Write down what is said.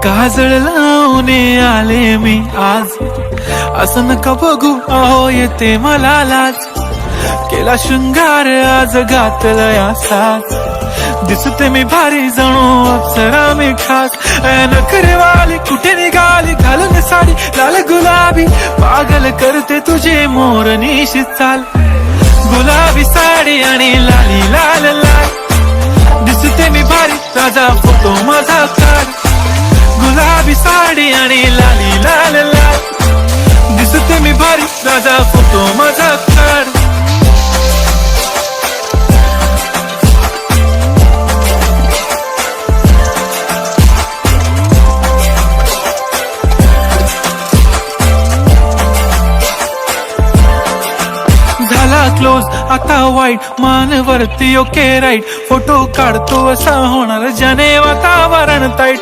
काजळ लावून आले मी आज, असं नका बघू अहो येते मला लाज. केला शृंगार आज घातलं या साज, दिसते मी भारी जणू अप्सरा मी खास. नखरेवाली कुठे निघाली घालून साडी लाल गुलाबी, पागल करते तुझे मोरनीशी चाल. गुलाबी साडी आणि लाली लाल लाल, दिसते मी भारी ताजा फोटो माझा काढ. गुलाबी साडी आणि लाली लाल लाल, दिसते मी भारी ताजा फोटो माझा काढ. क्लोज आता वाईट मानवरती ओके राईट, फोटो काढतो असा होणार ज्याने वातावरण ताईट.